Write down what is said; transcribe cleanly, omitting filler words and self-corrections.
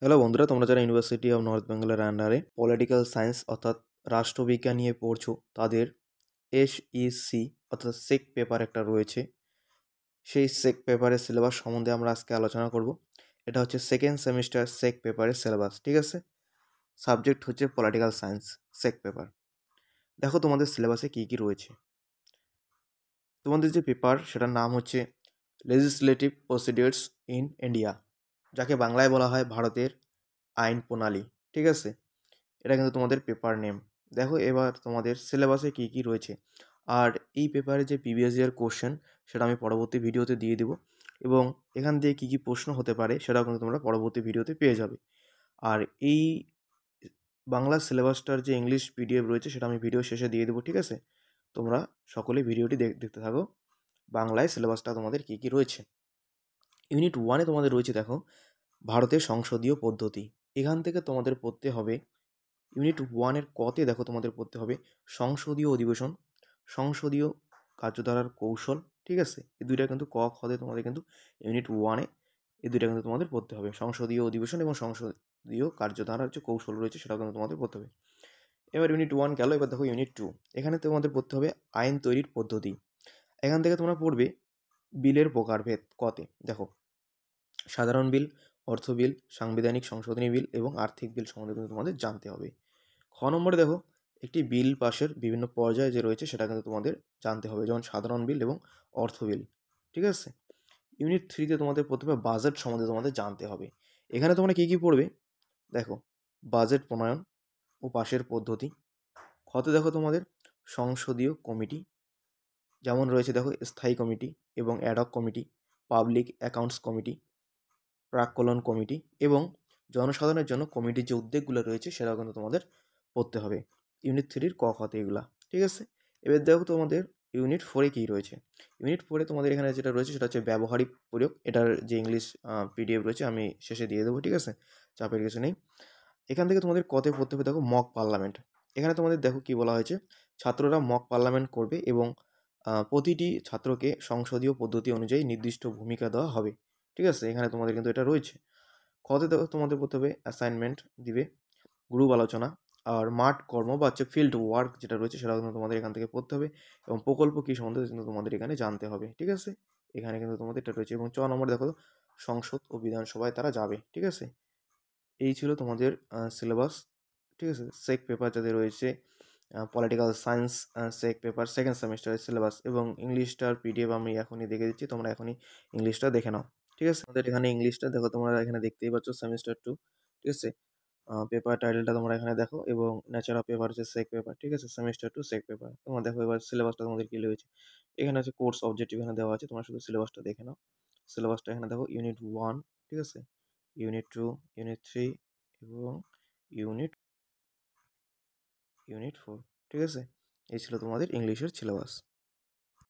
Hello বন্ধুরা, তোমরা যারা ইউনিভার্সিটি অফ নর্থ বেঙ্গলের আন্ডারে পলিটিক্যাল সায়েন্স অর্থাৎ রাষ্ট্রবিজ্ঞান নিয়ে পড়ছো, তাদের এসইসি অর্থাৎ সেক পেপার একটা রয়েছে। সেই সেক পেপারের সিলেবাস সম্বন্ধে আমরা আজকে আলোচনা করব। এটা হচ্ছে সেকেন্ড সেমিস্টার সেক পেপারের সিলেবাস, ঠিক আছে। সাবজেক্ট হচ্ছে পলিটিক্যাল সায়েন্স, সেক পেপার। দেখো তোমাদের সিলেবাসে কী কী রয়েছে। তোমাদের যে পেপার সেটার নাম হচ্ছে লেজিসলেটিভ প্রসিডিউরস ইন ইন্ডিয়া, যাকে বাংলায় বলা হয় ভারতের আইন প্রণালী, ঠিক আছে। এটা কিন্তু তোমাদের পেপার নেম। দেখো এবার তোমাদের সিলেবাসে কী কী রয়েছে, আর এই পেপারে যে প্রিভিয়াস ইয়ার কোশ্চেন সেটা আমি পরবর্তী ভিডিওতে দিয়ে দেবো, এবং এখান থেকে কী কী প্রশ্ন হতে পারে সেটাও কিন্তু তোমরা পরবর্তী ভিডিওতে পেয়ে যাবে। আর এই বাংলা সিলেবাসটার যে ইংলিশ পিডিএফ রয়েছে সেটা আমি ভিডিও শেষে দিয়ে দেবো, ঠিক আছে। তোমরা সকলে ভিডিওটি দেখতে থাকো। বাংলায় সিলেবাসটা তোমাদের কী কী রয়েছে। ইউনিট 1-এ তোমাদের রয়েছে, দেখো, ভারতের সংসদীয় পদ্ধতি। এখান থেকে তোমাদের পড়তে হবে ইউনিট 1-এর কতে, দেখো তোমাদের পড়তে হবে সংসদীয় অধিবেশন, সংসদীয় কার্যধারার কৌশল, ঠিক আছে। এই দুইটা কিন্তু খতে তোমাদের কিন্তু ইউনিট 1-এ এই দুইটা কিন্তু তোমাদের পড়তে হবে, সংসদীয় অধিবেশন এবং সংসদীয় কার্যধারার যে কৌশল রয়েছে সেটাও কিন্তু তোমাদের পড়তে হবে। এবার ইউনিট 1 গেল, এবার দেখো ইউনিট 2। এখানে তোমাদের পড়তে হবে আইন তৈরির পদ্ধতি। এখান থেকে তোমরা পড়বে বিলের প্রকারভেদ কতে। দেখো, সাধারণ বিল, অর্থ বিল, সাংবিধানিক সংশোধনী বিল এবং আর্থিক বিল সম্বন্ধে কিন্তু তোমাদের জানতে হবে। খ নম্বরে দেখো, একটি বিল পাশের বিভিন্ন পর্যায়ে যে রয়েছে সেটা কিন্তু তোমাদের জানতে হবে, যেমন সাধারণ বিল এবং অর্থ বিল, ঠিক আছে। ইউনিট 3-তে তোমাদের প্রথমে বাজেট সম্বন্ধে তোমাদের জানতে হবে। এখানে তোমরা কী কী পড়বে, দেখো, বাজেট প্রণয়ন ও পাশের পদ্ধতি। খতে দেখো তোমাদের সংসদীয় কমিটি, যেমন রয়েছে দেখো স্থায়ী কমিটি এবং ad hoc committee, public accounts committee, প্রাক্কলন কমিটি এবং জনসাধারণের জন্য কমিটির যে উদ্যোগগুলো রয়েছে সেটাও কিন্তু তোমাদের পড়তে হবে ইউনিট 3-র খতে এগুলা, ঠিক আছে। এবার দেখো তোমাদের ইউনিট 4-এ কী রয়েছে। ইউনিট 4-এ তোমাদের এখানে যেটা রয়েছে সেটা হচ্ছে ব্যবহারিক প্রয়োগ। এটার যে ইংলিশ পিডিএফ রয়েছে আমি শেষে দিয়ে দেবো, ঠিক আছে, চাপের কিছু নেই। এখান থেকে তোমাদের কতে পড়তে হবে, দেখো, মক পার্লামেন্ট। এখানে তোমাদের দেখো কি বলা হয়েছে, ছাত্ররা মক পার্লামেন্ট করবে এবং প্রতিটি ছাত্রকে সংসদীয় পদ্ধতি অনুযায়ী নির্দিষ্ট ভূমিকা দেওয়া হবে, ঠিক আছে। এখানে তোমাদের কিন্তু এটা রয়েছে। খতে দেখো তোমাদের পড়তে হবে অ্যাসাইনমেন্ট দিবে, গ্রুপ আলোচনা, আর মাঠ কর্ম বা হচ্ছে ফিল্ড ওয়ার্ক যেটা রয়েছে সেটাও কিন্তু তোমাদের এখান থেকে পড়তে হবে, এবং প্রকল্প কী সম্বন্ধে কিন্তু তোমাদের এখানে জানতে হবে, ঠিক আছে। এখানে কিন্তু তোমাদের এটা রয়েছে। এবং 4 নম্বর দেখো, সংসদ ও বিধানসভায় তারা যাবে, ঠিক আছে। এই ছিল তোমাদের সিলেবাস, ঠিক আছে। সেক পেপার যাদের রয়েছে পলিটিক্যাল সায়েন্স সেক পেপার সেকেন্ড সেমিস্টারের সিলেবাস, এবং ইংলিশটার পিডিএফ আমি এখনই দেখে দিচ্ছি, তোমরা এখনই ইংলিশটা দেখে নাও, ঠিক আছে। আমাদের এখানে ইংলিশটা দেখো, তোমরা এখানে দেখতেই পাচ্ছ সেমিস্টার 2, ঠিক আছে। পেপার টাইটেলটা তোমরা এখানে দেখো, এবং নেচার অফ পেপার হচ্ছে সেক পেপার, ঠিক আছে, সেমিস্টার 2 সেক পেপার। তোমরা দেখো এবার সিলেবাসটা তোমাদের কী রয়েছে। এখানে আছে কোর্স অবজেক্টিভ, এখানে দেওয়া আছে, তোমরা শুধু সিলেবাসটা দেখে নাও। সিলেবাসটা এখানে দেখো ইউনিট 1, ঠিক আছে, ইউনিট 2, ইউনিট 3 এবং ইউনিট ইউনিট 4, ঠিক আছে। এই ছিল তোমাদের ইংলিশের সিলেবাস।